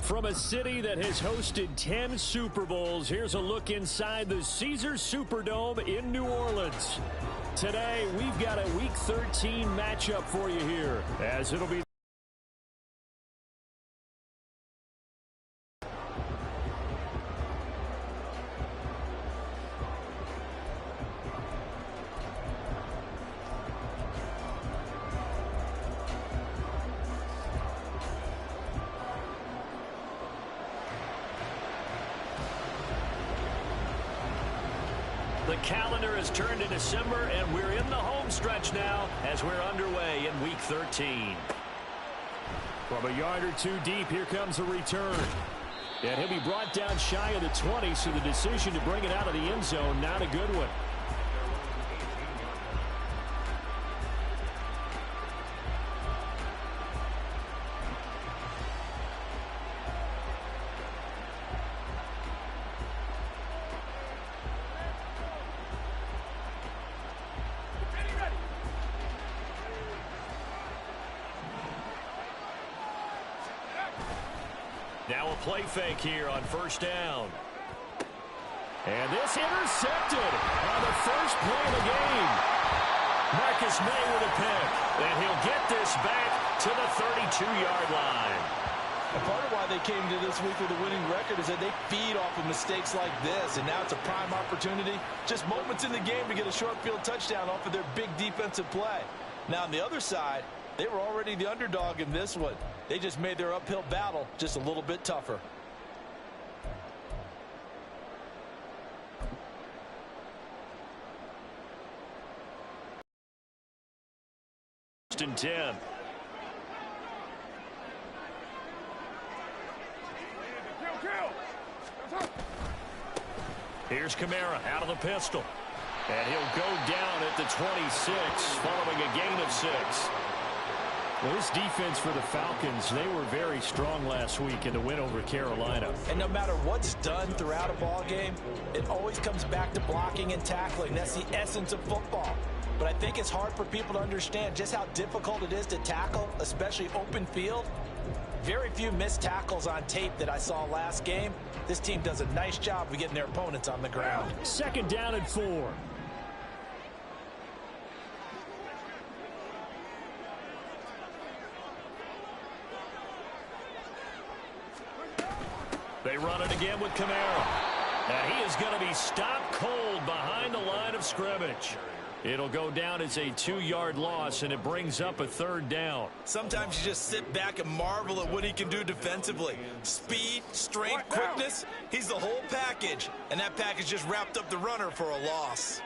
From a city that has hosted 10 Super Bowls, here's a look inside the Caesars Superdome in New Orleans. Today, we've got a Week 13 matchup for you here, as it'll be the calendar has turned to December, and we're in the home stretch now as we're underway in Week 13. From a yard or two deep, here comes a return. And he'll be brought down shy of the 20, so the decision to bring it out of the end zone, not a good one. Now a play fake here on first down. And this intercepted on the first play of the game. Marcus May with a pick. And he'll get this back to the 32-yard line. And part of why they came to this week with a winning record is that they feed off of mistakes like this. And now it's a prime opportunity. Just moments in the game to get a short field touchdown off of their big defensive play. Now on the other side, they were already the underdog in this one. They just made their uphill battle just a little bit tougher. First and 10. Here's Kamara out of the pistol. And he'll go down at the 26 following a gain of 6. Well, this defense for the Falcons, they were very strong last week in the win over Carolina. And no matter what's done throughout a ball game, it always comes back to blocking and tackling. That's the essence of football. But I think it's hard for people to understand just how difficult it is to tackle, especially open field. Very few missed tackles on tape that I saw last game. This team does a nice job of getting their opponents on the ground. Second down and 4. They run it again with Kamara. And he is going to be stopped cold behind the line of scrimmage. It'll go down as a 2-yard loss, and it brings up a third down. Sometimes you just sit back and marvel at what he can do defensively. Speed, strength, quickness, he's the whole package. And that package just wrapped up the runner for a loss.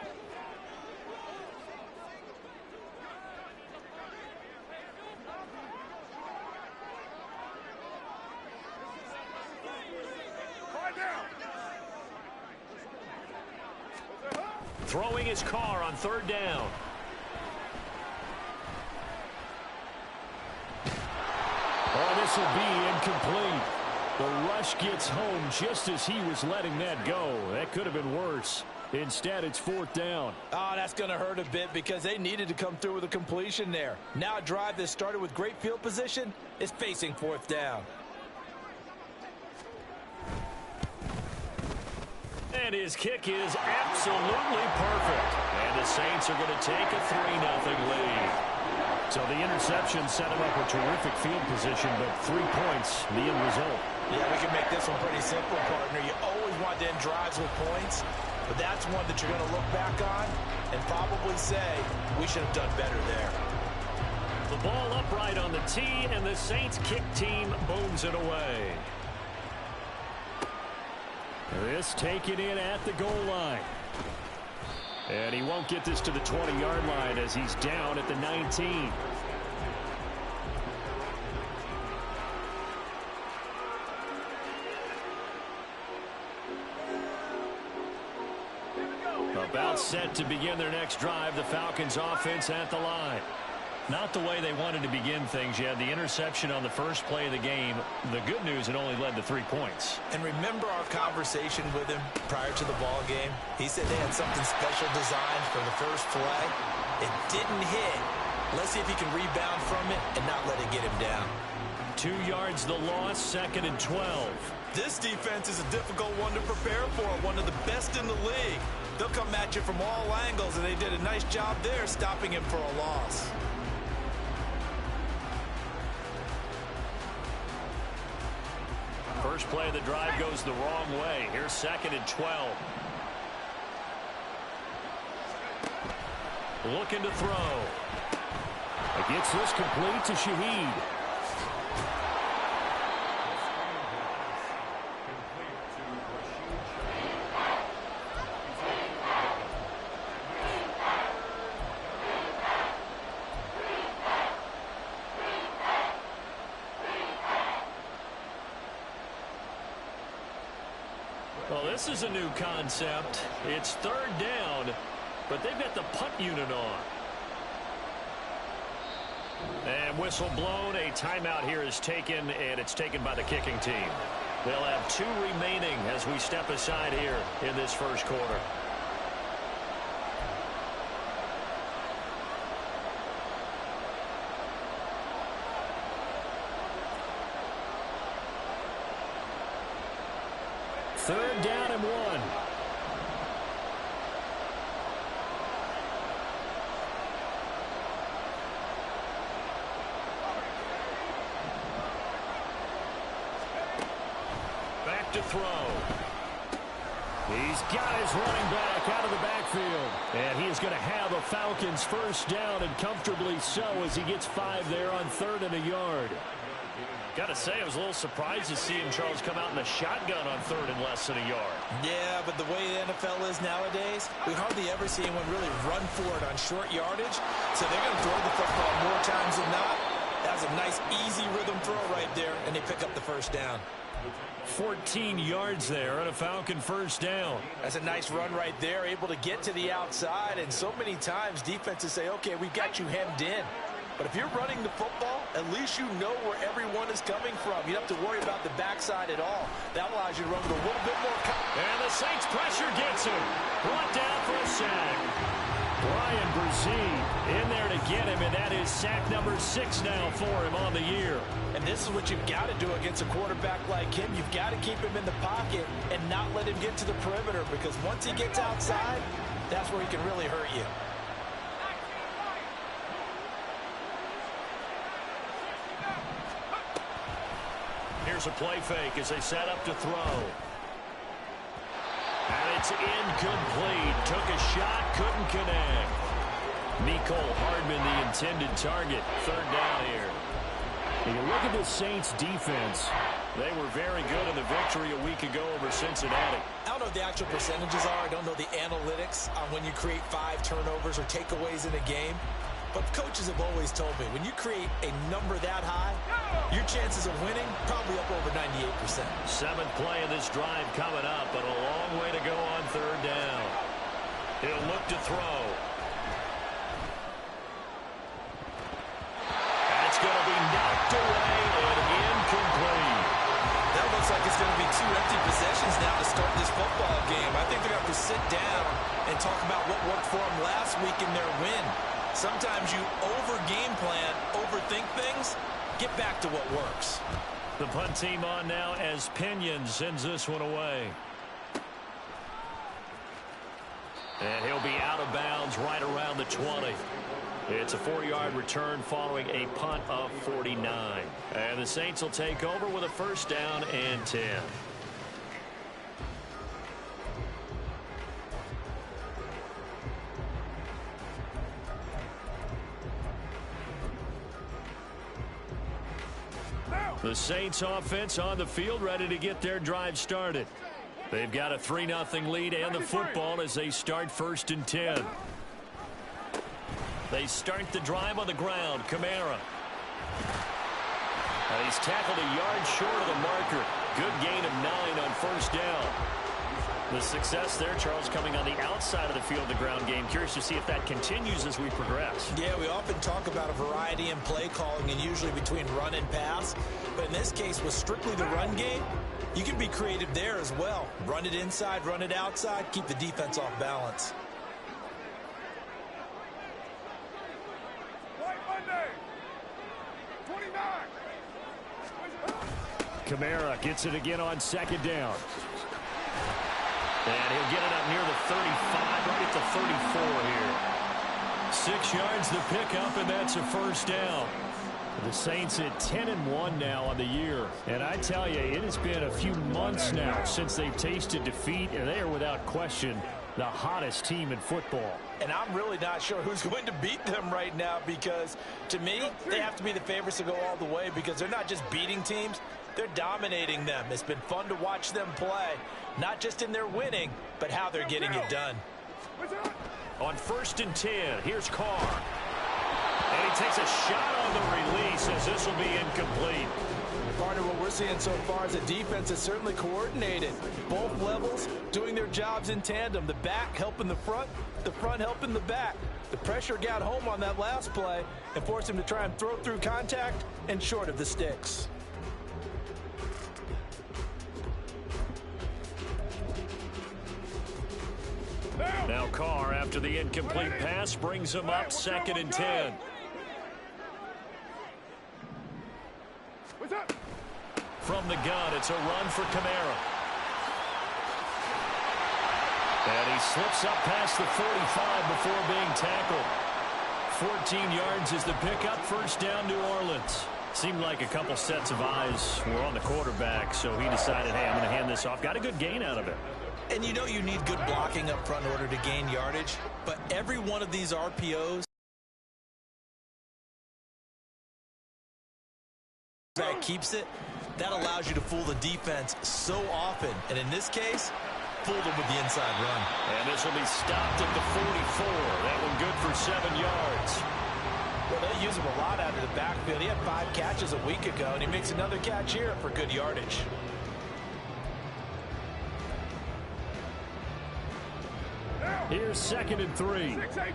Throwing his car on third down. Oh, this will be incomplete. The rush gets home just as he was letting that go. That could have been worse. Instead, it's fourth down. Oh, that's going to hurt a bit because they needed to come through with a completion there. Now a drive that started with great field position is facing fourth down. And his kick is absolutely perfect. And the Saints are going to take a 3-0 lead. So the interception set him up with terrific field position, but 3 points, the end result. Yeah, we can make this one pretty simple, partner. You always want to end drives with points, but that's one that you're going to look back on and probably say, we should have done better there. The ball upright on the tee, and the Saints kick team booms it away. This taken in at the goal line. And he won't get this to the 20-yard line as he's down at the 19. About set to begin their next drive, the Falcons offense at the line. Not the way they wanted to begin things. You had the interception on the first play of the game. The good news, it only led to 3 points. And remember our conversation with him prior to the ball game? He said they had something special designed for the first play. It didn't hit. Let's see if he can rebound from it and not let it get him down. 2 yards the loss, 2nd and 12. This defense is a difficult one to prepare for, one of the best in the league. They'll come at you from all angles, and they did a nice job there stopping him for a loss. First play of the drive goes the wrong way. Here's 2nd and 12. Looking to throw. Gets this complete to Shaheed. Well, this is a new concept. It's 3rd down, but they've got the punt unit on. And whistle blown. A timeout here is taken, and it's taken by the kicking team. They'll have 2 remaining as we step aside here in this first quarter. Third down and 1. Back to throw. He's got his running back out of the backfield. And he is going to have a Falcons first down, and comfortably so, as he gets 5 there on 3rd and a yard. Got to say, I was a little surprised to see him, Charles, come out in the shotgun on 3rd and less than a yard. Yeah, but the way the NFL is nowadays, we hardly ever see anyone really run for it on short yardage. So they're going to throw the football more times than not. That was a nice, easy rhythm throw right there, and they pick up the first down. 14 yards there on a Falcon first down. That's a nice run right there, able to get to the outside. And so many times defenses say, okay, we've got you hemmed in. But if you're running the football, at least you know where everyone is coming from. You don't have to worry about the backside at all. That allows you to run with a little bit more. And the Saints pressure gets him. Brought down for a sack. Brian Brzee in there to get him, and that is sack number 6 now for him on the year. And this is what you've got to do against a quarterback like him. You've got to keep him in the pocket and not let him get to the perimeter, because once he gets outside, that's where he can really hurt you. Here's a play fake as they set up to throw. And it's incomplete. Took a shot, couldn't connect. Mecole Hardman, the intended target. 3rd down here. When you look at the Saints defense, they were very good in the victory a week ago over Cincinnati. I don't know what the actual percentages are. I don't know the analytics on when you create 5 turnovers or takeaways in a game. But coaches have always told me, when you create a number that high, your chances of winning probably up over 98%. 7th play of this drive coming up, but a long way to go on 3rd down. He'll look to throw. That's going to be knocked away and incomplete. That looks like it's going to be 2 empty possessions now to start this football game. I think they're going to have to sit down and talk about what worked for them last week in their win. Sometimes you over-game plan, overthink things, get back to what works. The punt team on now as Pinion sends this one away. And he'll be out of bounds right around the 20. It's a 4-yard return following a punt of 49. And the Saints will take over with a first down and 10. The Saints offense on the field, ready to get their drive started. They've got a 3-0 lead and the football as they start 1st and 10. They start the drive on the ground. Kamara. He's tackled a yard short of the marker. Good gain of 9 on 1st down. The success there, Charles, coming on the outside of the field, the ground game. Curious to see if that continues as we progress. Yeah, we often talk about a variety in play calling and usually between run and pass. But in this case, with strictly the run game, you can be creative there as well. Run it inside, run it outside, keep the defense off balance. White Monday, 29. Kamara gets it again on second down. And he'll get it up near the 35, right at the 34 here. 6 yards the pickup, and that's a first down. The Saints at 10-1 now on the year. And I tell you, it has been a few months now since they've tasted defeat, and they are without question the hottest team in football. And I'm really not sure who's going to beat them right now, because to me, they have to be the favorites to go all the way, because they're not just beating teams, they're dominating them. It's been fun to watch them play, not just in their winning, but how they're getting it done. On 1st and 10, here's Carr. And he takes a shot on the release as this will be incomplete. Partner, what we're seeing so far is the defense is certainly coordinated. Both levels doing their jobs in tandem. The back helping the front helping the back. The pressure got home on that last play and forced him to try and throw through contact and short of the sticks. Now Carr, after the incomplete pass, brings him up 2nd and 10. From the gun, it's a run for Kamara. And he slips up past the 45 before being tackled. 14 yards is the pickup, first down New Orleans. Seemed like a couple sets of eyes were on the quarterback, so he decided, hey, I'm going to hand this off. Got a good gain out of it. And you know you need good blocking up front in order to gain yardage, but every one of these RPOs that keeps it, that allows you to fool the defense so often. And in this case, fooled them with the inside run. And this will be stopped at the 44. That one good for 7 yards. Well, they use him a lot out of the backfield. He had 5 catches a week ago, and he makes another catch here for good yardage. Here's 2nd and 3. 6-18.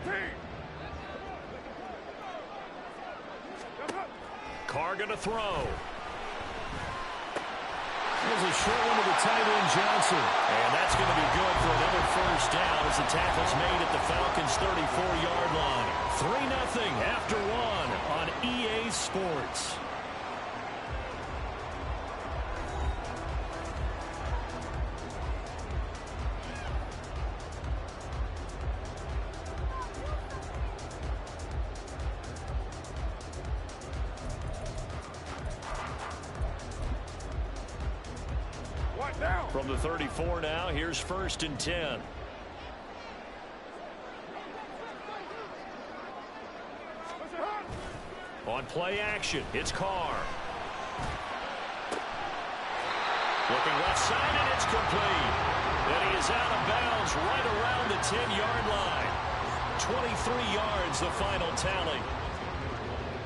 Carr going to throw. There's a short one to the tight end, Johnson. And that's going to be good for another first down as the tackle's made at the Falcons' 34-yard line. 3-0 after 1 on EA Sports. From the 34 now, here's 1st and 10. On play action, it's Carr. Looking left side, and it's complete. And he is out of bounds right around the 10-yard line. 23 yards, the final tally.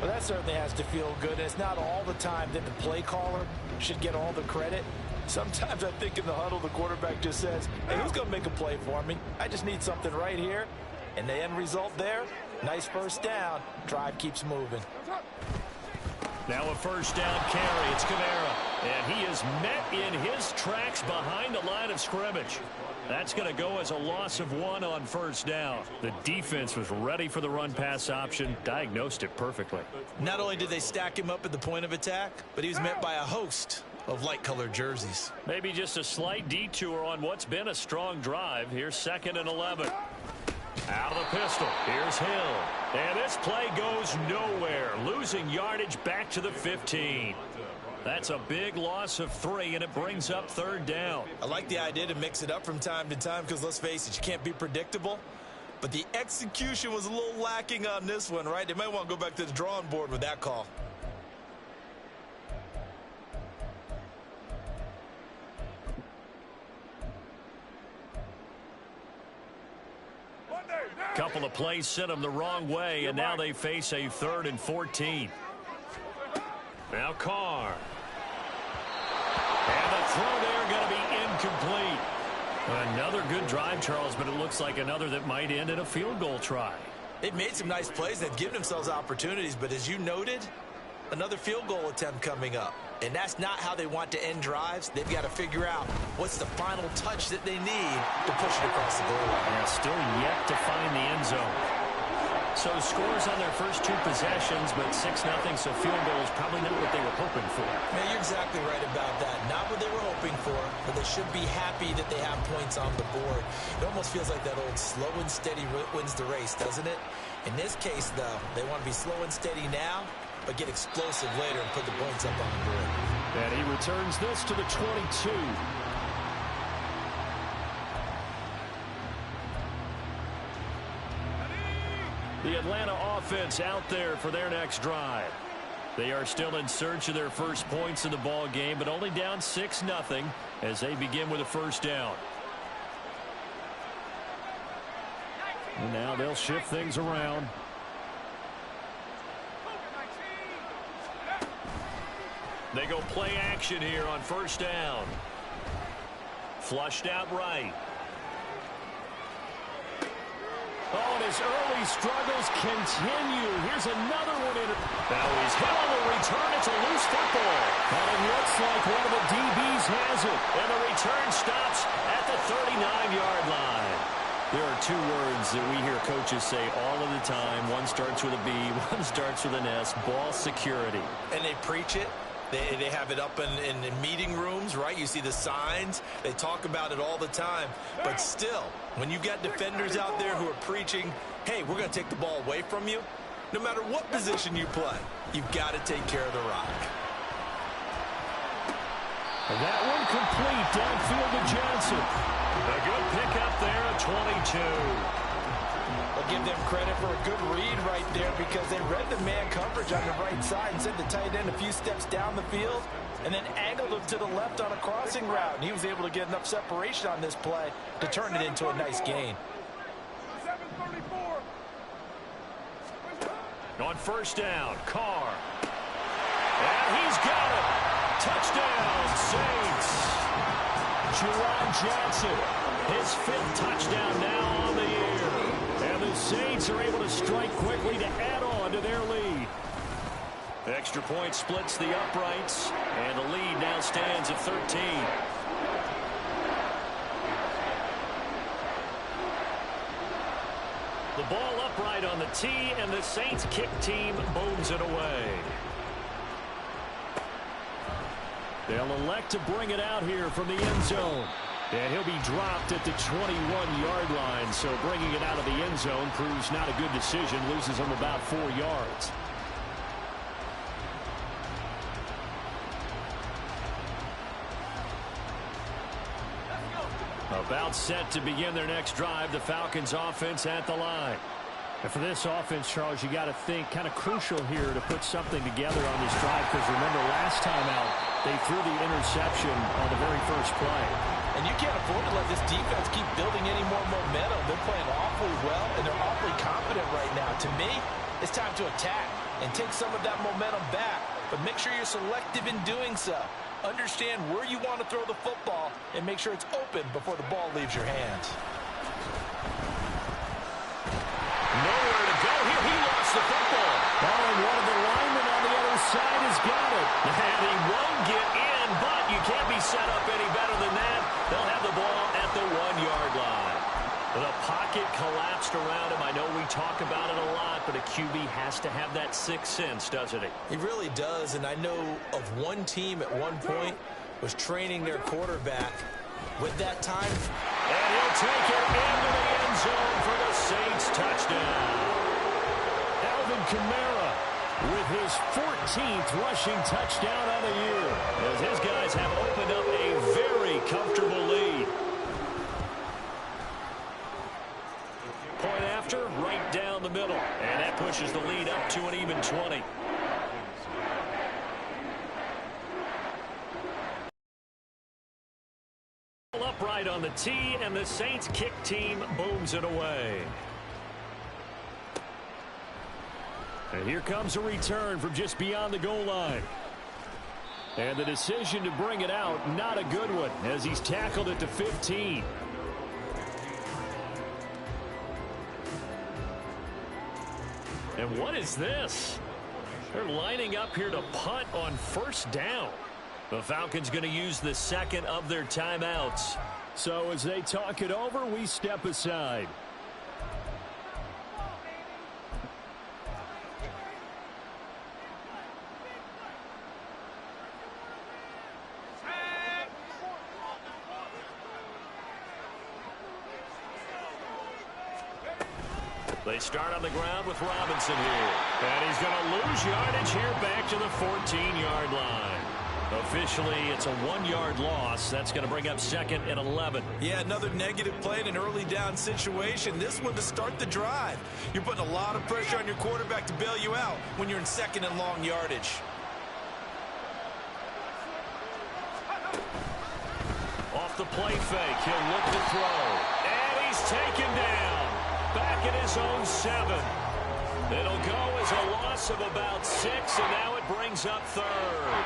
Well, that certainly has to feel good. And it's not all the time that the play caller should get all the credit. Sometimes I think in the huddle, the quarterback just says, hey, who's going to make a play for me? I just need something right here. And the end result there, nice first down. Drive keeps moving. Now a first down carry. It's Kamara. And he is met in his tracks behind the line of scrimmage. That's going to go as a loss of 1 on first down. The defense was ready for the run-pass option, diagnosed it perfectly. Not only did they stack him up at the point of attack, but he was met by a host of light-colored jerseys. Maybe just a slight detour on what's been a strong drive. Here's 2nd and 11. Out of the pistol. Here's Hill. And this play goes nowhere. Losing yardage back to the 15. That's a big loss of 3, and it brings up 3rd down. I like the idea to mix it up from time to time because, let's face it, you can't be predictable. But the execution was a little lacking on this one, right? They might want to go back to the drawing board with that call. Couple of plays sent them the wrong way, and now they face a 3rd and 14. Now Carr. And the throw there going to be incomplete. Another good drive, Charles, but it looks like another that might end in a field goal try. They've made some nice plays. They've given themselves opportunities, but as you noted, another field goal attempt coming up. And that's not how they want to end drives. They've got to figure out what's the final touch that they need to push it across the goal line. Yeah, still yet to find the end zone. So scores on their first 2 possessions, but 6-0, so field goal is probably not what they were hoping for. Man, you're exactly right about that. Not what they were hoping for, but they should be happy that they have points on the board. It almost feels like that old slow and steady wins the race, doesn't it? In this case, though, they want to be slow and steady now, but get explosive later and put the points up on the board. And he returns this to the 22. The Atlanta offense out there for their next drive. They are still in search of their first points in the ball game, but only down 6-0 as they begin with a first down. And now they'll shift things around. They go play action here on first down. Flushed out right. Oh, and his early struggles continue. Here's another one in. Now he's hit on the return. It's a loose football. And it looks like one of the DBs has it. And the return stops at the 39-yard line. There are two words that we hear coaches say all of the time. One starts with a B, one starts with an S. Ball security. And they preach it. They have it up in meeting rooms, right? You see the signs. They talk about it all the time. But still, when you've got defenders out there who are preaching, hey, we're going to take the ball away from you, no matter what position you play, you've got to take care of the rock. And that one complete downfield to Johnson. A good pickup there at 22. I'll give them credit for a good read right there because they read the man coverage on the right side and sent the tight end a few steps down the field and then angled him to the left on a crossing route. And he was able to get enough separation on this play to turn it into a nice gain. On first down, Carr. And he's got it. Touchdown, Saints. Jerron Johnson, his 5th touchdown now on the year. And the Saints are able to strike quickly to add on to their lead. Extra point splits the uprights, and the lead now stands at 13. The ball upright on the tee, and the Saints kick team booms it away. They'll elect to bring it out here from the end zone. And he'll be dropped at the 21-yard line, so bringing it out of the end zone proves not a good decision, loses him about 4 yards. About set to begin their next drive, the Falcons offense at the line. And for this offense, Charles, you got to think kind of crucial here to put something together on this drive, because remember last time out they threw the interception on the very first play. And you can't afford to let this defense keep building any more momentum. They're playing awfully well, and they're awfully confident right now. To me, it's time to attack and take some of that momentum back. But make sure you're selective in doing so. Understand where you want to throw the football and make sure it's open before the ball leaves your hands. Nowhere to go here. He lost the football. Oh, and one of the linemen on the other side has got it. And he won't get in, but you can't be set up any better than that. They'll have the ball at the 1-yard line. The pocket collapsed around him. I know we talk about it a lot, but a QB has to have that sixth sense, doesn't he? He really does, and I know of one team at one point was training their quarterback with that time. And he'll take it into the end zone for the Saints touchdown. Alvin Kamara with his 14th rushing touchdown of the year, as his guys have opened up a very comfortable lead. Point after, right down the middle, and that pushes the lead up to an even 20. Upright on the tee, and the Saints kick team booms it away. And here comes a return from just beyond the goal line. And the decision to bring it out, not a good one, as he's tackled at the 15. And what is this? They're lining up here to punt on first down. The Falcons going to use the second of their timeouts. So as they talk it over, we step aside. They start on the ground with Robinson here. And he's going to lose yardage here back to the 14-yard line. Officially, it's a 1-yard loss. That's going to bring up 2nd and 11. Yeah, another negative play in an early down situation. This one to start the drive. You're putting a lot of pressure on your quarterback to bail you out when you're in 2nd and long yardage. Off the play fake, he'll look to throw. And he's taken down. Back at his own 7. It'll go as a loss of about 6, and now it brings up 3rd.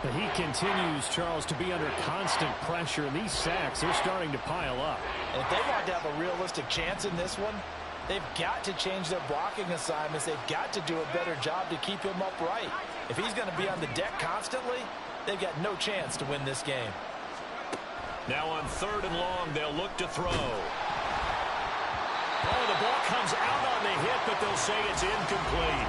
But he continues, Charles, to be under constant pressure, and these sacks, they're starting to pile up. And if they want to have a realistic chance in this one, they've got to change their blocking assignments. They've got to do a better job to keep him upright. If he's going to be on the deck constantly, they've got no chance to win this game. Now on 3rd and long, they'll look to throw. Oh, the ball comes out on the hit, but they'll say it's incomplete.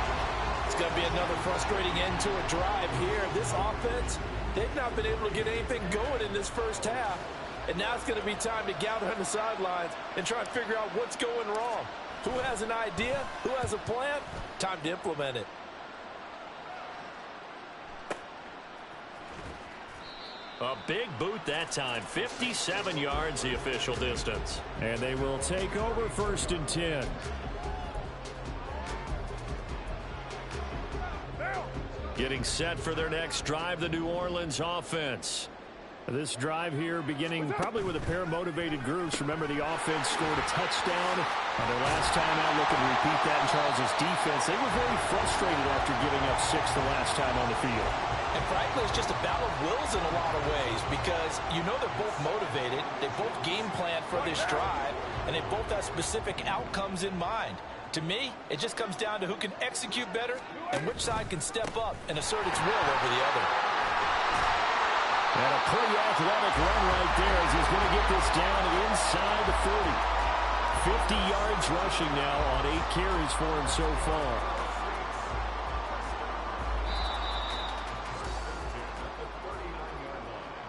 It's going to be another frustrating end to a drive here. This offense, they've not been able to get anything going in this first half. And now it's going to be time to gather on the sidelines and try and figure out what's going wrong. Who has an idea? Who has a plan? Time to implement it. A big boot that time. 57 yards the official distance. And they will take over 1st and 10. Getting set for their next drive, the New Orleans offense. This drive here beginning probably with a pair of motivated groups. Remember, the offense scored a touchdown on their last time out. Looking to repeat that in Charles' defense. They were very frustrated after giving up 6 the last time on the field. And frankly, it's just a battle of wills in a lot of ways because you know they're both motivated. They both game plan for this drive, and they both have specific outcomes in mind. To me, it just comes down to who can execute better and which side can step up and assert its will over the other. And a pretty athletic run right there as he's going to get this down to the inside the 40. 50 yards rushing now on 8 carries for him so far.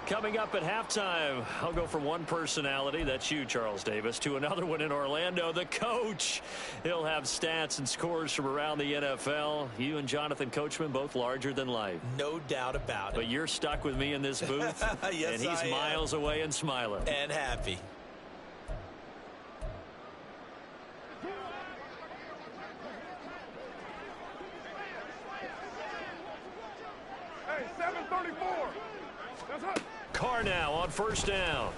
Coming up at halftime, I'll go from one personality, that's you, Charles Davis, to another one in Orlando, the coach. He'll have stats and scores from around the NFL. You and Jonathan Coachman, both larger than life. No doubt about it. But you're stuck with me in this booth, yes, and he's miles away and smiling. And happy. Hey, 734. That's up. Carr now on 1st down.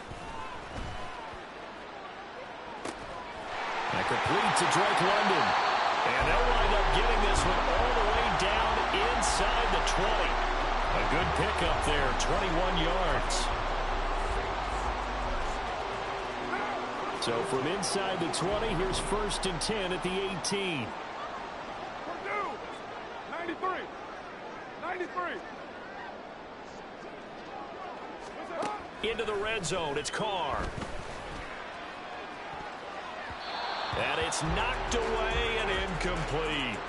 And complete to Drake London. And they'll wind up getting this one all the way down inside the 20. A good pickup there, 21 yards. So from inside the 20, here's 1st and 10 at the 18. 93. 93. Into the red zone, it's Carr. And it's knocked away and incomplete.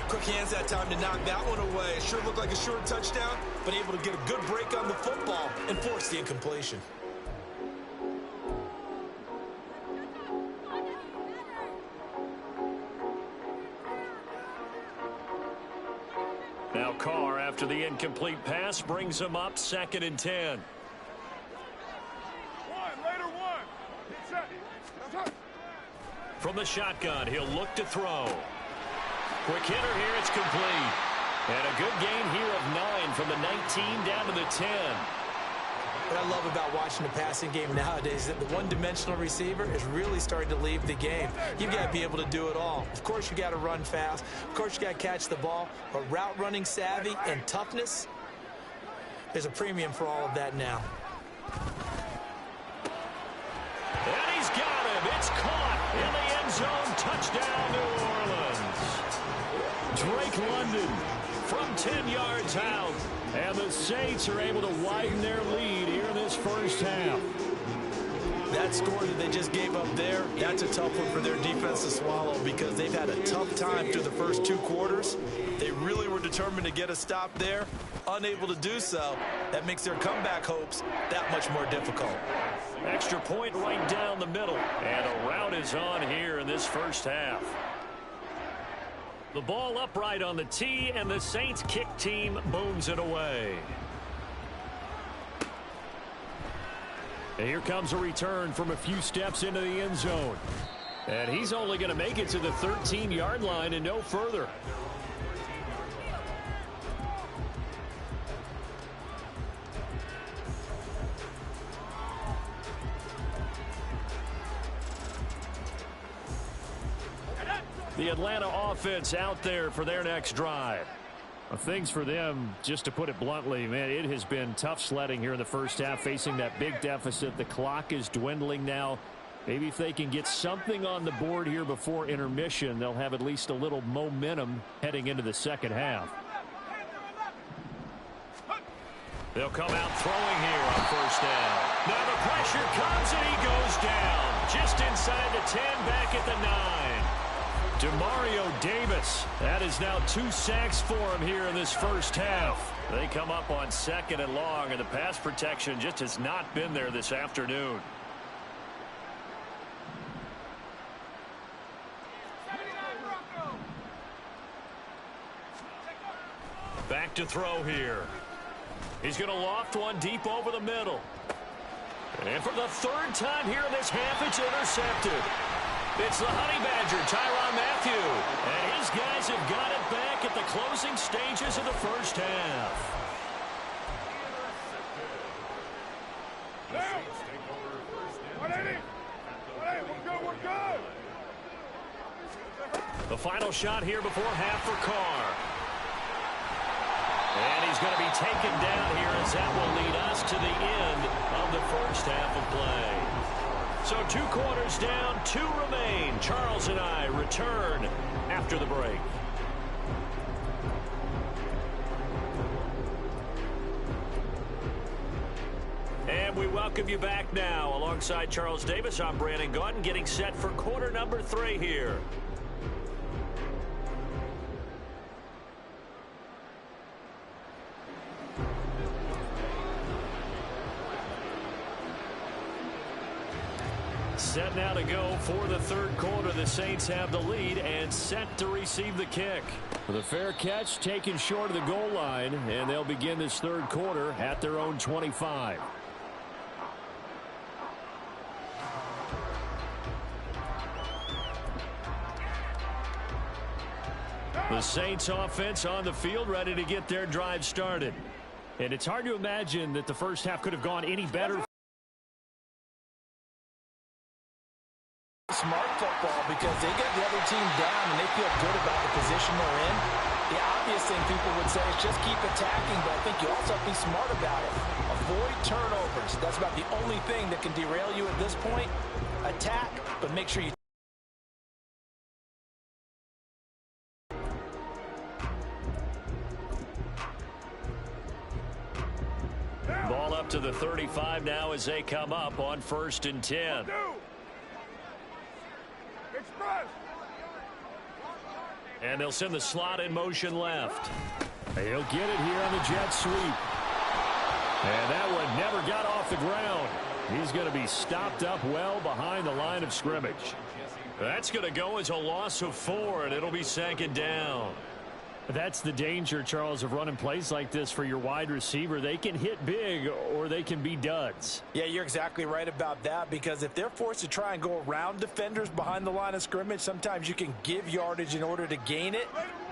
Quick hands that time to knock that one away. It sure looked like a short touchdown, but able to get a good break on the football and force the incompletion. Now Carr, after the incomplete pass, brings him up 2nd and 10. From the shotgun, he'll look to throw. Quick hitter here, it's complete. And a good gain here of 9 from the 19 down to the 10. What I love about watching the passing game nowadays is that the one-dimensional receiver is really starting to leave the game. You've got to be able to do it all. Of course, you got to run fast. Of course, you got to catch the ball. But route running savvy and toughness, there's a premium for all of that now. And he's got him. It's caught in the end zone. Touchdown, New Orleans. Drake London from 10 yards out. And the Saints are able to widen their lead here in this first half. That score that they just gave up there, that's a tough one for their defense to swallow because they've had a tough time through the first 2 quarters. They really were determined to get a stop there, unable to do so. That makes their comeback hopes that much more difficult. Extra point right down the middle. And a rout is on here in this first half. The ball upright on the tee, and the Saints kick team booms it away. And here comes a return from a few steps into the end zone. And he's only going to make it to the 13-yard line and no further. The Atlanta offense out there for their next drive. Well, things for them, just to put it bluntly, man, it has been tough sledding here in the first half, facing that big deficit. The clock is dwindling now. Maybe if they can get something on the board here before intermission, they'll have at least a little momentum heading into the second half. They'll come out throwing here on first down. Now the pressure comes and he goes down. Just inside the 10, back at the 9. Demario Davis. That is now 2 sacks for him here in this first half. They come up on 2nd and long, and the pass protection just has not been there this afternoon. Back to throw here. He's going to loft one deep over the middle. And for the 3rd time here in this half, it's intercepted. It's the Honey Badger, Tyrann Mathieu. And his guys have got it back at the closing stages of the first half. Down. 180. 180. We're good. The final shot here before half for Carr. And he's going to be taken down here as that will lead us to the end of the first half of play. So 2 quarters down, 2 remain. Charles and I return after the break. And we welcome you back now. Alongside Charles Davis, I'm Brandon Gaudin, getting set for quarter number 3 here. Set now to go for the 3rd quarter. The Saints have the lead and set to receive the kick. With a fair catch taken short of the goal line, and they'll begin this 3rd quarter at their own 25. The Saints offense on the field, ready to get their drive started. And it's hard to imagine that the first half could have gone any better. Smart football because they get the other team down and they feel good about the position they're in. The obvious thing people would say is just keep attacking, but I think you also have to be smart about it. Avoid turnovers. That's about the only thing that can derail you at this point. Attack, but make sure you ball up to the 35 now as they come up on 1st and 10. Express. And they'll send the slot in motion left. He'll get it here on the jet sweep. And that one never got off the ground. He's going to be stopped up well behind the line of scrimmage. That's going to go as a loss of 4, and it'll be 2nd down. That's the danger, Charles, of running plays like this for your wide receiver. They can hit big or they can be duds. Yeah, you're exactly right about that, because if they're forced to try and go around defenders behind the line of scrimmage, sometimes you can give yardage in order to gain it.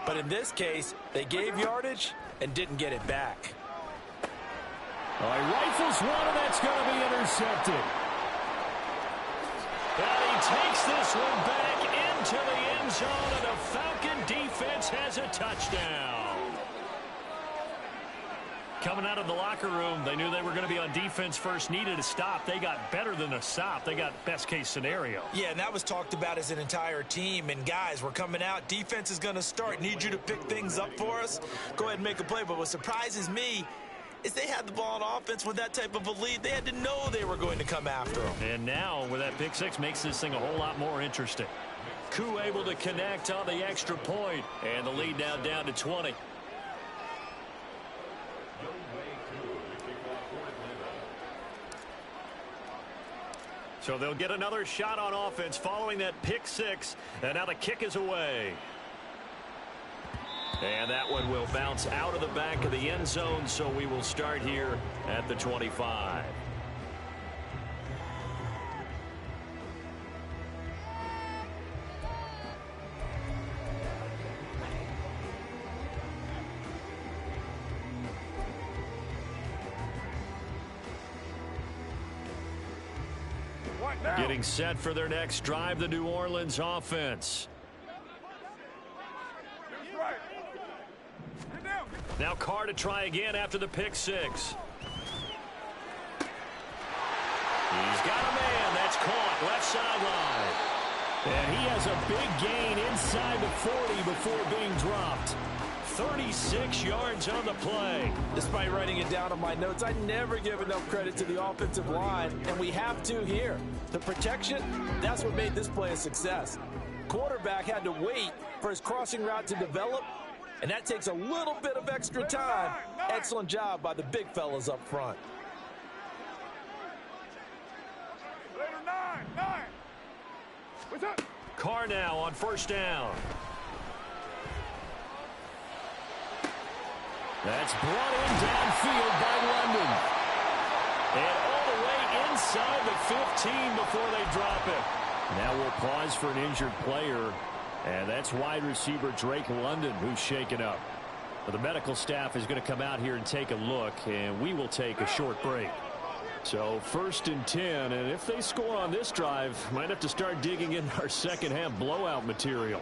But in this case, they gave yardage and didn't get it back. All right, rifles one, and that's going to be intercepted. And he takes this one back into the end zone, and the Falcon defense has a touchdown. Coming out of the locker room, they knew they were going to be on defense first, needed a stop. They got better than a stop. They got best case scenario. Yeah, and that was talked about as an entire team. And guys, we're coming out. Defense is going to start. Need you to pick things up for us. Go ahead and make a play. But what surprises me is they had the ball on offense with that type of a lead. They had to know they were going to come after them. And now, with that pick six, makes this thing a whole lot more interesting. Hoe able to connect on the extra point, and the lead now down to 20. So they'll get another shot on offense following that pick six, and now the kick is away. And that one will bounce out of the back of the end zone, so we will start here at the 25. Getting set for their next drive, the New Orleans offense. Now Carr to try again after the pick six. He's got a man. That's caught left sideline. And he has a big gain inside the 40 before being dropped. 36 yards on the play. Despite writing it down on my notes, I never give enough credit to the offensive line, and we have to here. The protection, that's what made this play a success. Quarterback had to wait for his crossing route to develop, and that takes a little bit of extra time. Excellent job by the big fellas up front. Carr now on first down. That's brought in downfield by London. And all the way inside the 15 before they drop it. Now we'll pause for an injured player. And that's wide receiver Drake London who's shaken up. But the medical staff is going to come out here and take a look. And we will take a short break. So 1st and 10. And if they score on this drive, might have to start digging in our second half blowout material.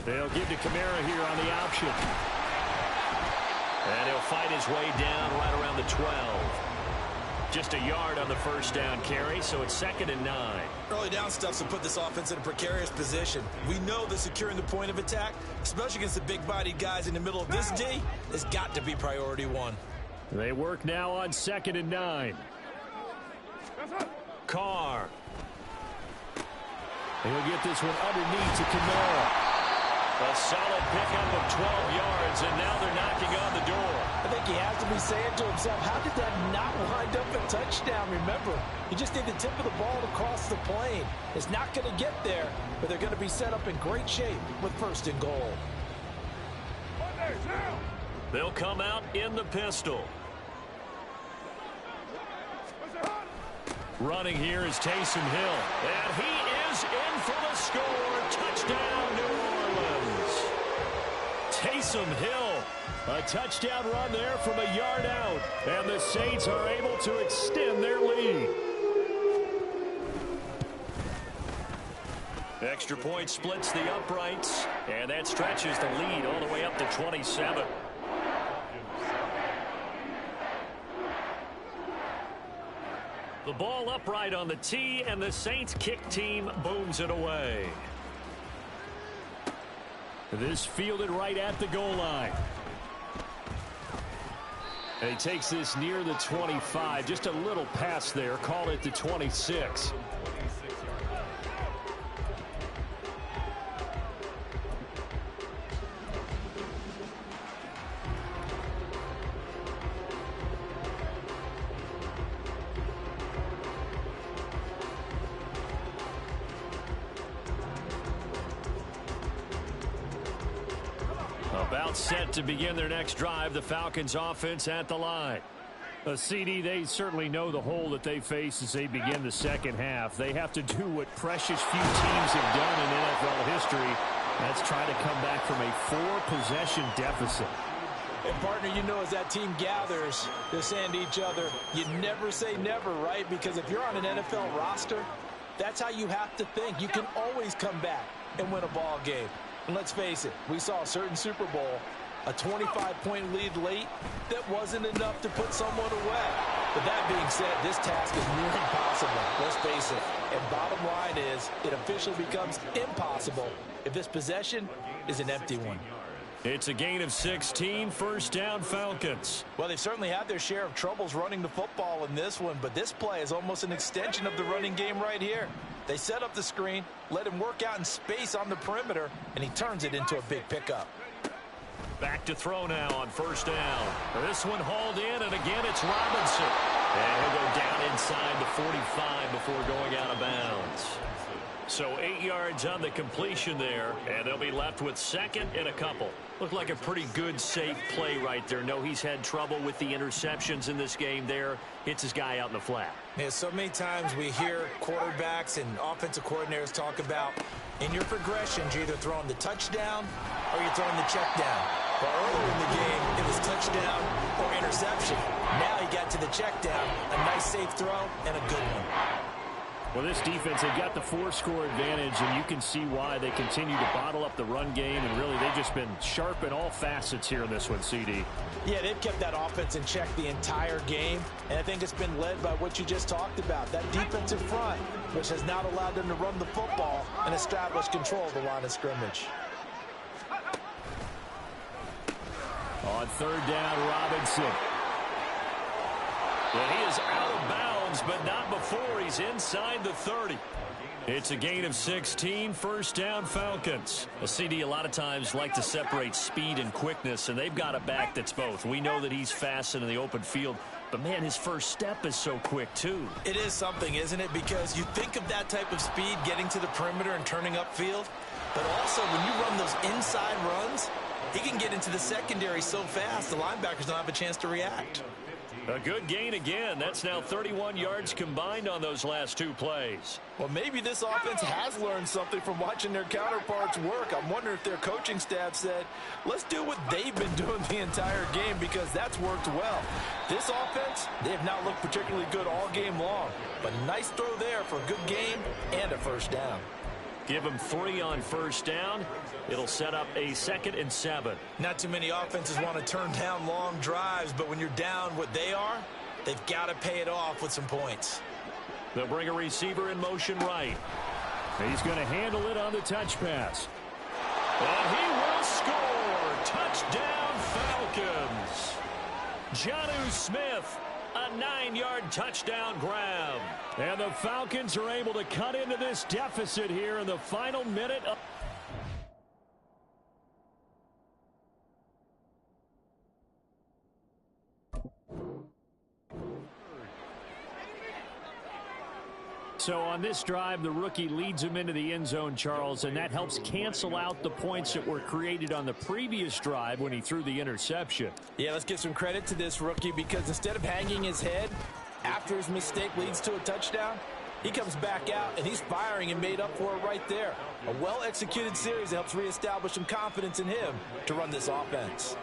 They'll give to Kamara here on the option. And he'll fight his way down right around the 12. Just a yard on the first down carry, so it's 2nd and 9. Early down stuff will put this offense in a precarious position. We know that securing the point of attack, especially against the big-bodied guys in the middle of this D, has got to be priority one. They work now on 2nd and 9. Carr. He'll get this one underneath to Kamara. A solid pickup of 12 yards, and now they're knocking on the door. I think he has to be saying to himself, how did that not wind up a touchdown? Remember, you just need the tip of the ball to cross the plane. It's not going to get there, but they're going to be set up in great shape with 1st and goal. They'll come out in the pistol. Running here is Taysom Hill, and he is in for the score. Touchdown, New Orleans. Taysom Hill, a touchdown run there from a yard out, and the Saints are able to extend their lead. Extra point splits the uprights, and that stretches the lead all the way up to 27. The ball upright on the tee, and the Saints kick team booms it away. This fielded right at the goal line. And he takes this near the 25, just a little pass there, call it the 26. About set to begin their next drive, the Falcons offense at the line. CD, they certainly know the hole that they face as they begin the second half. They have to do what precious few teams have done in NFL history. That's try to come back from a 4-possession deficit. And partner, you know, as that team gathers, they're saying to each other, you never say never, right? Because if you're on an NFL roster, that's how you have to think. You can always come back and win a ball game. And let's face it, we saw a certain Super Bowl, a 25-point lead late that wasn't enough to put someone away. But that being said, this task is near impossible. Let's face it. And bottom line is, it officially becomes impossible if this possession is an empty one. It's a gain of 16, first down Falcons. Well, they've certainly had their share of troubles running the football in this one, but this play is almost an extension of the running game right here. They set up the screen, let him work out in space on the perimeter, and he turns it into a big pickup. Back to throw now on first down. This one hauled in, and again it's Robinson. And he'll go down inside the 45 before going out of bounds. So 8 yards on the completion there, and they'll be left with second and a couple. Looked like a pretty good, safe play right there. No, he's had trouble with the interceptions in this game there. Hits his guy out in the flat. Yeah, so many times we hear quarterbacks and offensive coordinators talk about in your progressions, you're either throwing the touchdown or you're throwing the check down. But earlier in the game, it was touchdown or interception. Now he got to the check down, a nice safe throw, and a good one. Well, this defense, they've got the 4-score advantage, and you can see why they continue to bottle up the run game, and really they've just been sharp in all facets here in this one, CD. Yeah, they've kept that offense in check the entire game, and I think it's been led by what you just talked about, that defensive front, which has not allowed them to run the football and establish control of the line of scrimmage. On third down, Robinson. Well, he is out of bounds, but not before he's inside the 30. It's a gain of 16, first down Falcons. A CD a lot of times like to separate speed and quickness, and they've got a back that's both. We know that he's fast in the open field, but man, his first step is so quick too. It is something, isn't it? Because you think of that type of speed getting to the perimeter and turning upfield, but also when you run those inside runs, he can get into the secondary so fast the linebackers don't have a chance to react. A good gain again. That's now 31 yards combined on those last two plays. Well, maybe this offense has learned something from watching their counterparts work. I'm wondering if their coaching staff said, let's do what they've been doing the entire game, because that's worked well. This offense, they have not looked particularly good all game long, but nice throw there for a good game and a first down. Give him 3 on first down. It'll set up a 2nd and 7. Not too many offenses want to turn down long drives, but when you're down what they are, they've got to pay it off with some points. They'll bring a receiver in motion right. He's going to handle it on the touch pass. And he will score. Touchdown, Falcons. Jonnu Smith, a 9-yard touchdown grab. And the Falcons are able to cut into this deficit here in the final minute. So on this drive, the rookie leads him into the end zone, Charles, and that helps cancel out the points that were created on the previous drive when he threw the interception. Yeah, let's give some credit to this rookie, because instead of hanging his head after his mistake leads to a touchdown, he comes back out and he's firing and made up for it right there. A well-executed series that helps reestablish some confidence in him to run this offense.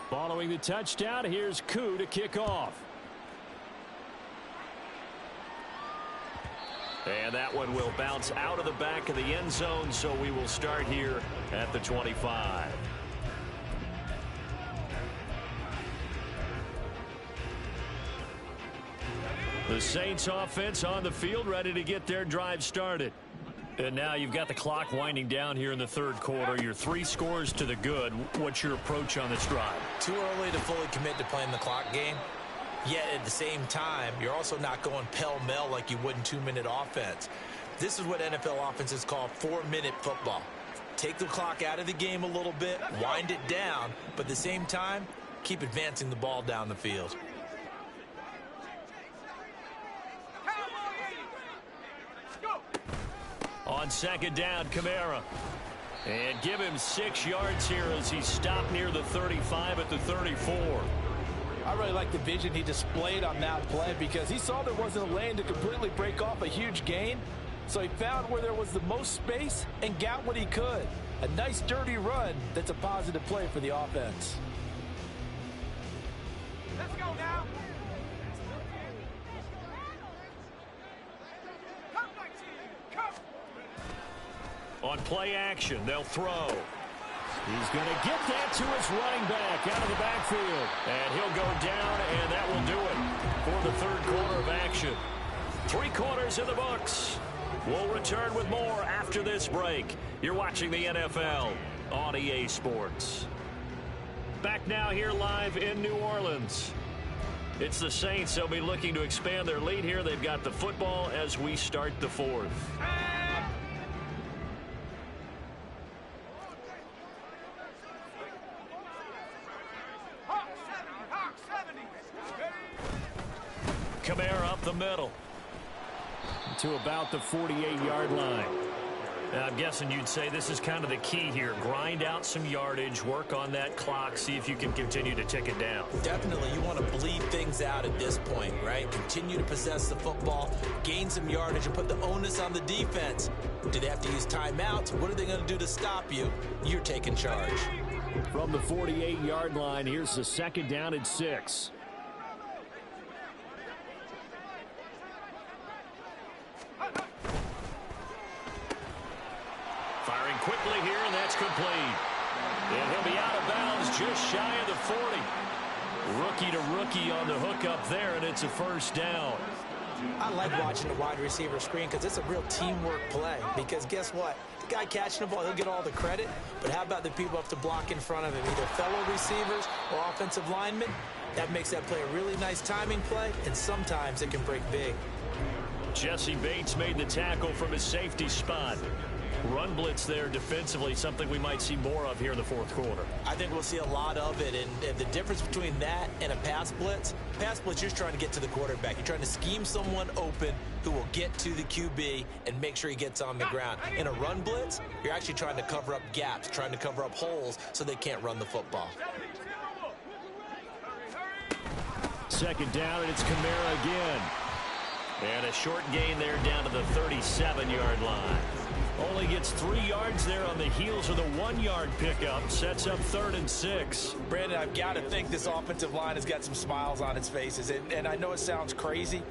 Following the touchdown, here's Hoe to kick off. And that one will bounce out of the back of the end zone, so we will start here at the 25. The Saints offense on the field, ready to get their drive started. And now you've got the clock winding down here in the third quarter. You're 3 scores to the good. What's your approach on this drive? Too early to fully commit to playing the clock game. Yet at the same time, you're also not going pell-mell like you would in 2-minute offense. This is what NFL offenses call 4-minute football. Take the clock out of the game a little bit, wind it down, but at the same time, keep advancing the ball down the field. On second down, Kamara. And give him 6 yards here as he stopped near the 35 at the 34. I really like the vision he displayed on that play, because he saw there wasn't a lane to completely break off a huge gain. So he found where there was the most space and got what he could. A nice dirty run that's a positive play for the offense. Let's go now. On play action, they'll throw. He's going to get that to his running back out of the backfield. And he'll go down, and that will do it for the third quarter of action. 3 quarters in the books. We'll return with more after this break. You're watching the NFL on EA Sports. Back now here live in New Orleans. It's the Saints. They'll be looking to expand their lead here. They've got the football as we start the fourth. Kamara up the middle to about the 48-yard line. Now, I'm guessing you'd say this is kind of the key here. Grind out some yardage, work on that clock, see if you can continue to tick it down. Definitely, you want to bleed things out at this point, right? Continue to possess the football, gain some yardage, and put the onus on the defense. Do they have to use timeouts? What are they going to do to stop you? You're taking charge. From the 48-yard line, here's the second down and 6. Firing quickly here, and that's complete. And he'll be out of bounds just shy of the 40. Rookie to rookie on the hookup there, and it's a first down. I like watching the wide receiver screen because it's a real teamwork play. Because guess what? The guy catching the ball, he'll get all the credit. But how about the people who have to block in front of him, either fellow receivers or offensive linemen? That makes that play a really nice timing play, and sometimes it can break big. Jesse Bates made the tackle from his safety spot. Run blitz there defensively, something we might see more of here in the fourth quarter. I think we'll see a lot of it, and the difference between that and a pass blitz, you're just trying to get to the quarterback. You're trying to scheme someone open who will get to the QB and make sure he gets on the ground. In a run blitz, you're actually trying to cover up gaps, trying to cover up holes so they can't run the football. Second down, and it's Kamara again. And a short gain there down to the 37-yard line. Only gets 3 yards there on the heels of the 1-yard pickup. Sets up 3rd and 6. Brandon, I've got to think this offensive line has got some smiles on its faces. And I know it sounds crazy,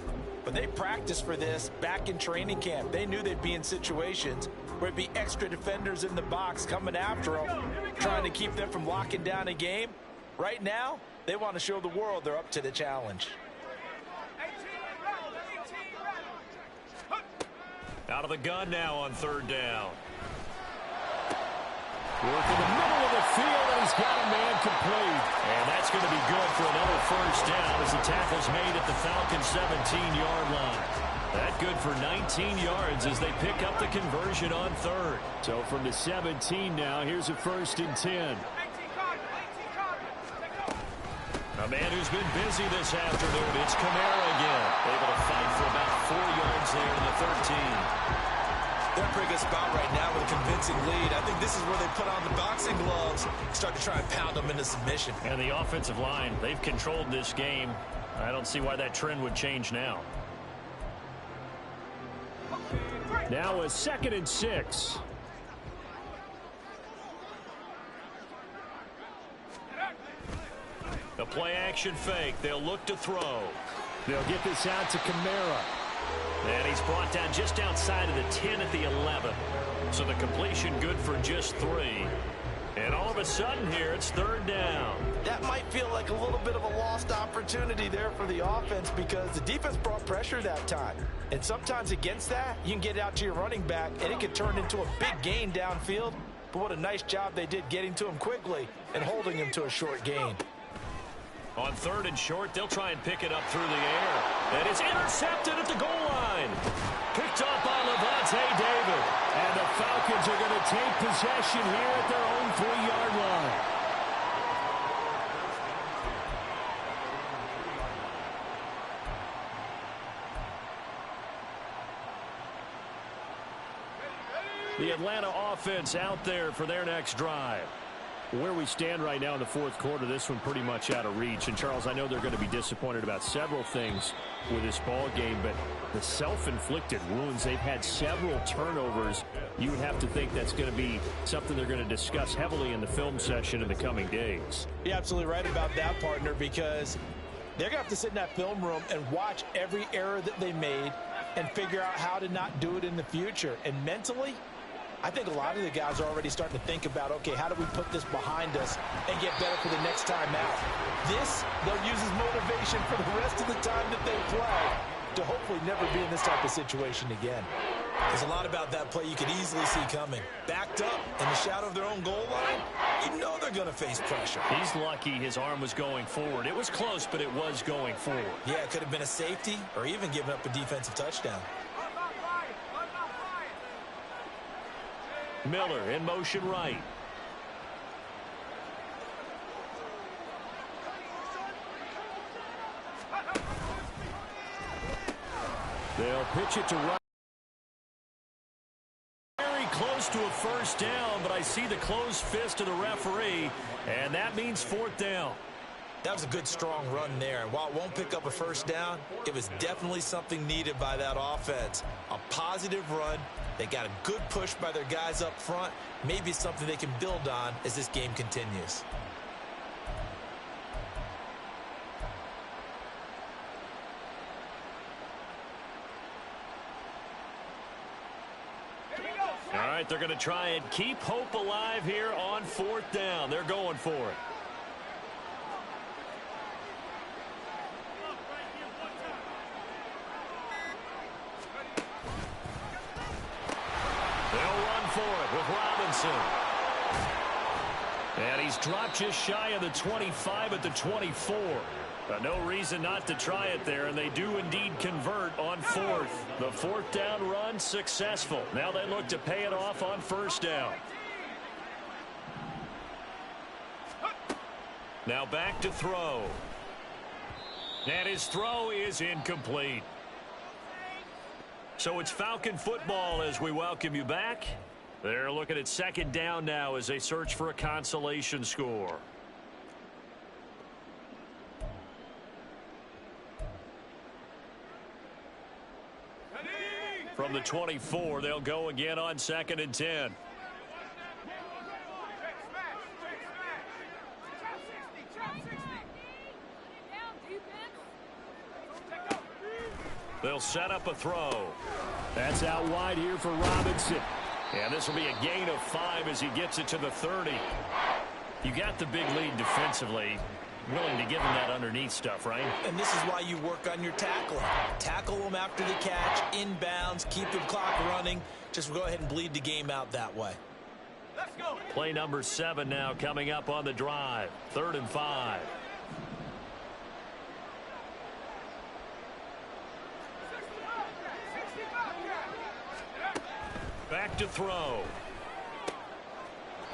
but they practiced for this back in training camp. They knew they'd be in situations where it'd be extra defenders in the box coming after them, trying to keep them from locking down a game. Right now, they want to show the world they're up to the challenge. Out of the gun now on 3rd down. Work in the middle of the field, and he's got a man complete. And that's going to be good for another first down as the tackle's made at the Falcons' 17-yard line. That good for 19 yards as they pick up the conversion on 3rd. So from the 17 now, here's a 1st and 10. A man who's been busy this afternoon. It's Kamara again. Able to fight for about 4 yards there to the 13. They're in a pretty good spot right now with a convincing lead. I think this is where they put on the boxing gloves, start to try and pound them into submission. And the offensive line, they've controlled this game. I don't see why that trend would change now. Now a 2nd and 6. The play-action fake. They'll look to throw. They'll get this out to Kamara. And he's brought down just outside of the 10 at the 11. So the completion good for just 3. And all of a sudden here, it's 3rd down. That might feel like a little bit of a lost opportunity there for the offense because the defense brought pressure that time. And sometimes against that, you can get out to your running back, and it can turn into a big gain downfield. But what a nice job they did getting to him quickly and holding him to a short gain. On 3rd and short, they'll try and pick it up through the air. And it's intercepted at the goal line. Picked up by Levante David. And the Falcons are going to take possession here at their own 3-yard line. The Atlanta offense out there for their next drive. Where we stand right now in the 4th quarter, this one pretty much out of reach. And, Charles, I know they're going to be disappointed about several things with this ball game, but the self-inflicted wounds, they've had several turnovers. You would have to think that's going to be something they're going to discuss heavily in the film session in the coming days. You're absolutely right about that, partner, because they're going to have to sit in that film room and watch every error that they made and figure out how to not do it in the future. And mentally, I think a lot of the guys are already starting to think about, okay, how do we put this behind us and get better for the next time out? This, they'll use as motivation for the rest of the time that they play to hopefully never be in this type of situation again. There's a lot about that play you could easily see coming. Backed up in the shadow of their own goal line, you know they're going to face pressure. He's lucky his arm was going forward. It was close, but it was going forward. Yeah, it could have been a safety or even given up a defensive touchdown. Miller in motion right. They'll pitch it to right. Very close to a first down, but I see the closed fist of the referee, and that means fourth down. That was a good, strong run there. And while it won't pick up a first down, it was definitely something needed by that offense. A positive run. They got a good push by their guys up front. Maybe something they can build on as this game continues. All right, they're going to try and keep hope alive here on fourth down. They're going for it. They'll run for it with Robinson. And he's dropped just shy of the 25 at the 24. But no reason not to try it there, and they do indeed convert on fourth. The fourth down run successful. Now they look to pay it off on first down. Now back to throw. And his throw is incomplete. So it's Falcon football as we welcome you back. They're looking at second down now as they search for a consolation score. From the 24, they'll go again on 2nd and 10. They'll set up a throw. That's out wide here for Robinson. And this will be a gain of 5 as he gets it to the 30. You got the big lead defensively. Willing to give him that underneath stuff, right? And this is why you work on your tackling. Tackle them after the catch, inbounds, keep the clock running. Just go ahead and bleed the game out that way. Let's go. Play number 7 now coming up on the drive. 3rd and 5. Back to throw.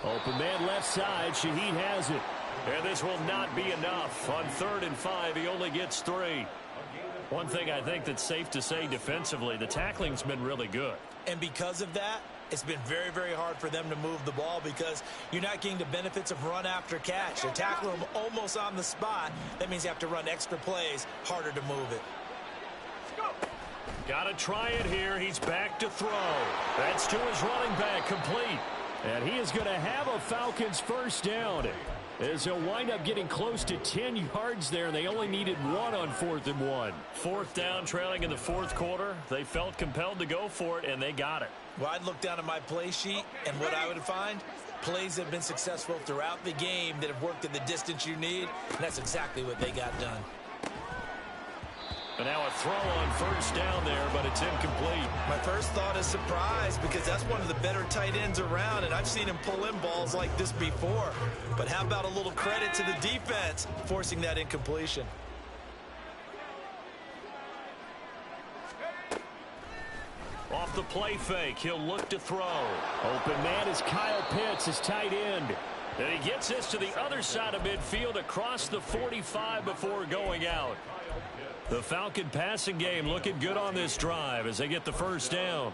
Open man left side. Shaheed has it. And this will not be enough. On 3rd and 5, he only gets 3. One thing I think that's safe to say defensively, the tackling's been really good. And because of that, it's been very, very hard for them to move the ball because you're not getting the benefits of run after catch. They're tackling them almost on the spot. That means you have to run extra plays, harder to move it. Got to try it here. He's back to throw. That's to his running back, complete. And he is going to have a Falcons first down. As he'll wind up getting close to 10 yards there, and they only needed 1 on 4th and 1. 4th down, trailing in the 4th quarter. They felt compelled to go for it, and they got it. Well, I'd look down at my play sheet, and what I would find, plays have been successful throughout the game that have worked at the distance you need, and that's exactly what they got done. And now a throw on first down there, but it's incomplete. My first thought is surprise because that's one of the better tight ends around, and I've seen him pull in balls like this before. But how about a little credit to the defense forcing that incompletion? Off the play fake, he'll look to throw. Open man is Kyle Pitts, his tight end. And he gets this to the other side of midfield across the 45 before going out. The Falcon passing game looking good on this drive as they get the first down.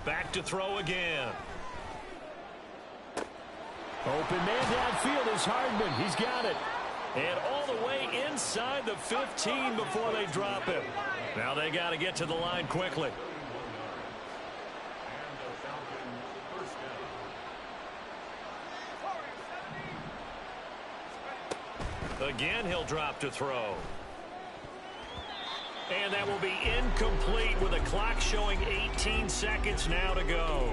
Back to throw again. Open man downfield is Hardman. He's got it. And all the way inside the 15 before they drop him. Now they got to get to the line quickly. Again, he'll drop to throw. And that will be incomplete with a clock showing 18 seconds now to go.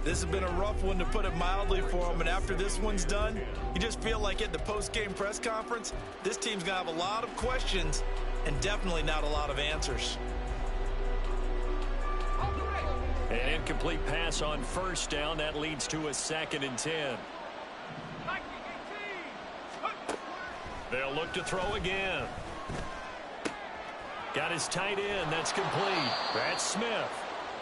This has been a rough one, to put it mildly, for them. And after this one's done, you just feel like at the post-game press conference, this team's going to have a lot of questions and definitely not a lot of answers. An incomplete pass on first down. That leads to a 2nd and 10. They'll look to throw again. Got his tight end. That's complete. That's Smith.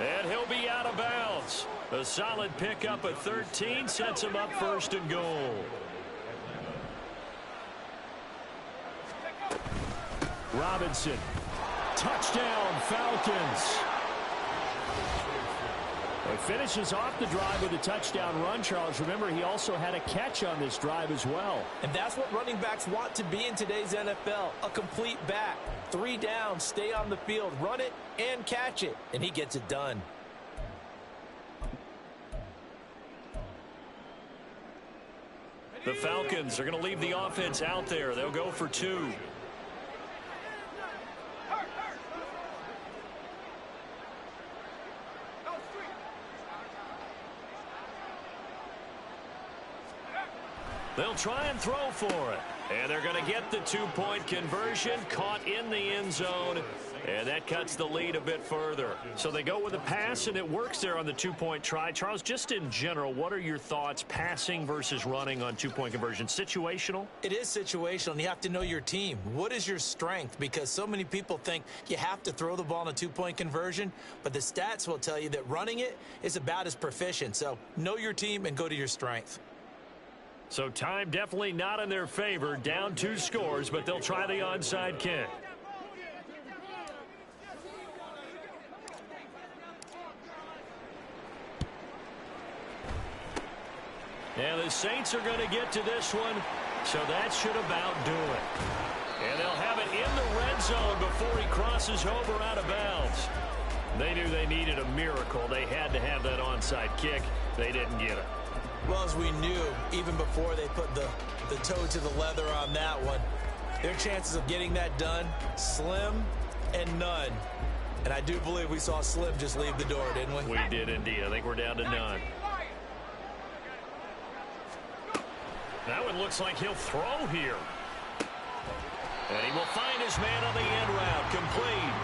And he'll be out of bounds. A solid pickup at 13 sets him up 1st and goal. Robinson. Touchdown, Falcons. He finishes off the drive with a touchdown run, Charles. Remember, he also had a catch on this drive as well. And that's what running backs want to be in today's NFL, a complete back. 3 down, stay on the field, run it, and catch it. And he gets it done. The Falcons are going to leave the offense out there. They'll go for 2. They'll try and throw for it. And they're going to get the 2-point conversion, caught in the end zone. And that cuts the lead a bit further. So they go with a pass, and it works there on the 2-point try. Charles, just in general, what are your thoughts passing versus running on 2-point conversion? Situational? It is situational, and you have to know your team. What is your strength? Because so many people think you have to throw the ball in a 2-point conversion, but the stats will tell you that running it is about as proficient. So know your team and go to your strength. So time definitely not in their favor. Down 2 scores, but they'll try the onside kick. And the Saints are going to get to this one, so that should about do it. And they'll have it in the red zone before he crosses over out of bounds. They knew they needed a miracle. They had to have that onside kick. They didn't get it. Well, as we knew, even before they put the toe to the leather on that one, their chances of getting that done, slim and none. And I do believe we saw Slim just leave the door, didn't we? We did indeed. I think we're down to none. That one looks like he'll throw here. And he will find his man on the end route, complete.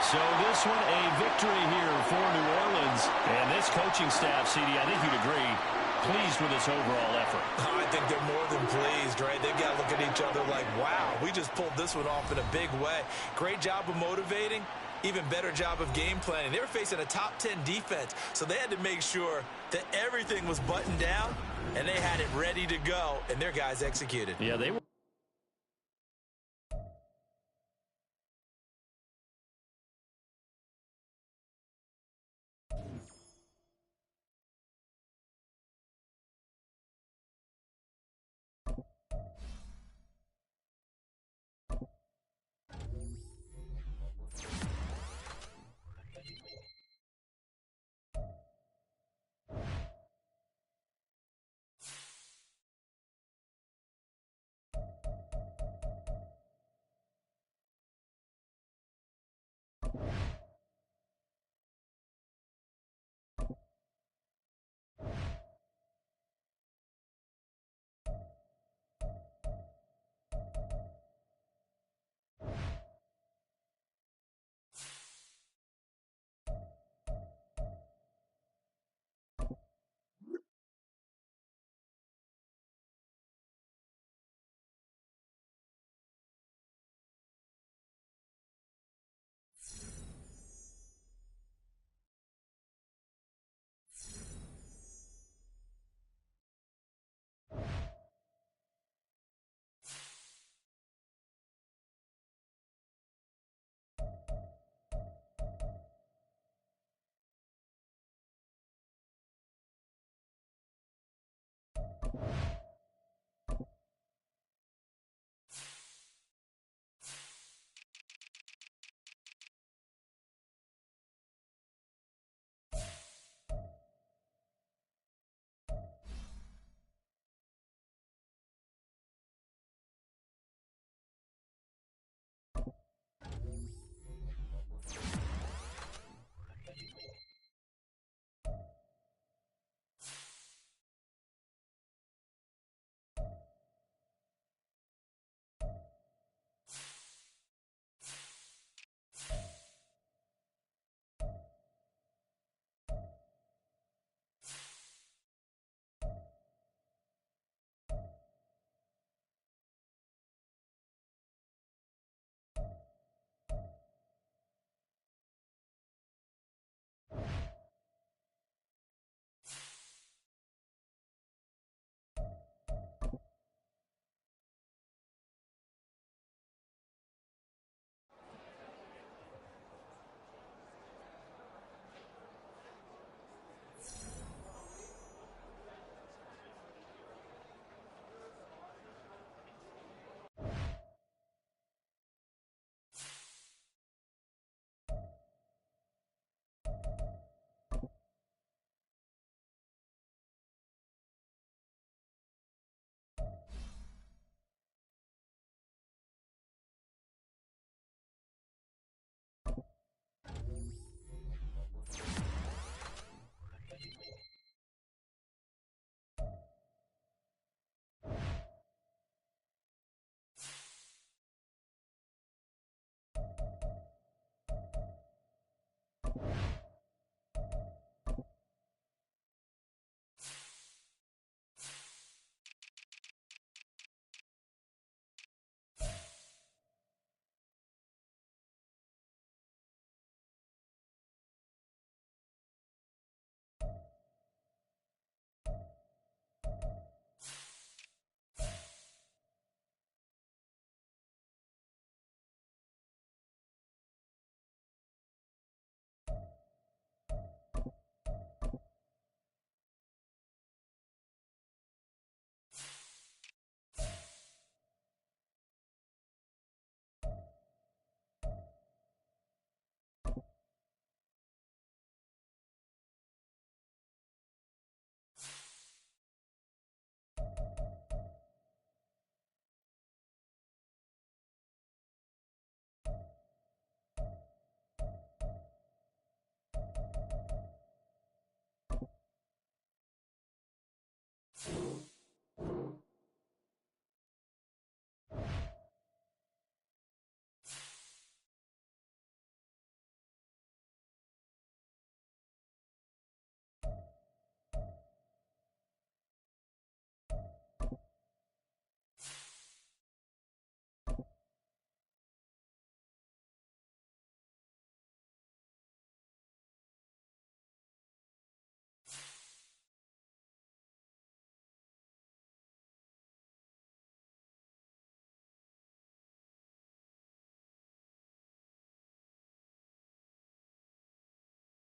So this one a victory here for New Orleans. And this coaching staff, CD, I think you'd agree, pleased with this overall effort. I think they're more than pleased, right? They've got to look at each other like, wow, we just pulled this one off in a big way. Great job of motivating. Even better job of game planning. They were facing a top 10 defense, so they had to make sure that everything was buttoned down, and they had it ready to go, and their guys executed. Yeah, they were.